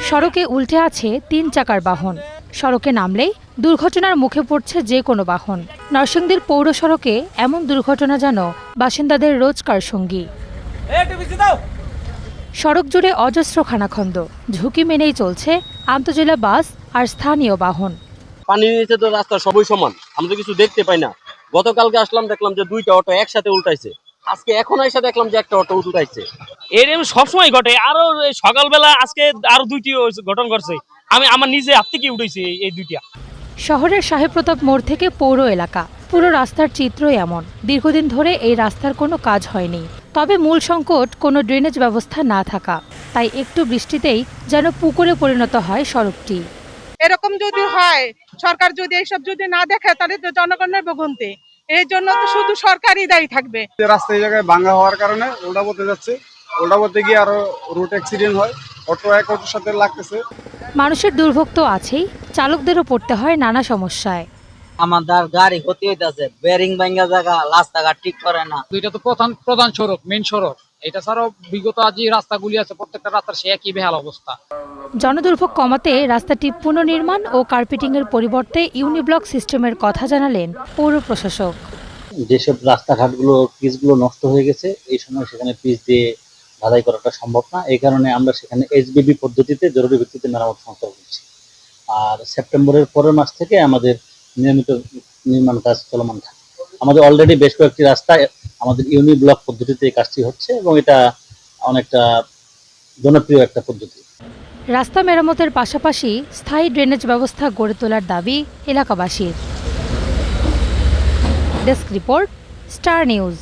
সড়কে উল্টে আছে ৩ চাকার বাহন। সড়কে নামলেই দুর্ঘটনার মুখে পড়ছে যে কোনো বাহন। নরসিংদীর পৌর সড়কে এমন দুর্ঘটনা যেন বাসিন্দাদের রোজকার সঙ্গী। সড়ক জুড়ে অজস্র খানাখন্দ, ঝুঁকি মেনেই চলছে আন্তজেলা বাস আর স্থানীয় বাহন। পানির নিচে তো রাস্তা সবই সমান, আমরা কিছু দেখতে পাই না। গতকালকে আসলাম, দেখলাম যে 2টা অটো একসাথে উল্টাইছে। আজকে এখন এসে দেখলাম যে একটা অটো উল্টাইছে। এরকম সবসময় ঘটে। আরো সকালবেলা আজকে আরো 2টি ঘটনা ঘটছে। আমি আমার নিজে হাত থেকে উঠেছি এই 2টা। শহরের সাহেব প্রতাপ মোড় থেকে পৌর এলাকা, পুরো রাস্তার চিত্রই এমন। দীর্ঘদিন ধরে এই রাস্তার কোনো কাজ হয়নি। তবে মূল সংকট কোনো ড্রেনেজ ব্যবস্থা না থাকা। তাই একটু বৃষ্টিতেই যেন পুকুরে পরিণত হয় সড়কটি। এরকম যদি হয়, সরকার যদি এইসব যদি না দেখে, তাহলে তো জনগণের ভোগান্তি। এই জন্য তো শুধু সরকারই দায়ী থাকবে। রাস্তা এই জায়গায় ভাঙা হওয়ার কারণে ওল্টা পথে যাচ্ছে, ওল্টা পথে গিয়ে আরো রুট অ্যাক্সিডেন্ট হয়, অটো এক অটোর সাথে লাগতেছে। মানুষের দুর্ভোগ তো আছেই, চালকদেরও পড়তে হয় নানা সমস্যায়। আমাদের গাড়ি ক্ষতি হইতেছে, বেরিং ভাঙ্গা জায়গা, রাস্তাঘাট ঠিক করে না। দুইটা তো প্রধান সড়ক, মেইন সড়ক। এটা ছাড়াও বিগত যে রাস্তাগুলি আছে, প্রত্যেকটা রাস্তার সে একই বেহাল অবস্থা। জনদুর্ভোগ কমাতে রাস্তাটি পুনর্নির্মাণ ও কার্পেটিংয়ের পরিবর্তে ইউনিব্লক সিস্টেমের কথা জানালেন পৌর প্রশাসক। যেসব রাস্তাঘাটগুলো পিচগুলো নষ্ট হয়ে গেছে, এই সময় সেখানে পিচ দিয়ে ঢালাই করাটা সম্ভব না। এই কারণে আমরা সেখানে এইচবিবি পদ্ধতিতে জরুরি ভিত্তিতে মেরামত সংস্থা করছি। আর সেপ্টেম্বরের পরের মাস থেকে আমাদের নিয়মিত নির্মাণ কাজ চলমান থাকে। আমাদের অলরেডি বেশ কয়েকটি রাস্তায় আমাদের ইউনিব্লক পদ্ধতিতে এই কাজটি হচ্ছে এবং এটা অনেকটা জনপ্রিয় একটা পদ্ধতি। রাস্তা মেরামতের পাশাপাশি স্থায়ী ড্রেনেজ ব্যবস্থা গড়ে তোলার দাবি এলাকাবাসীর। Desk report, star news.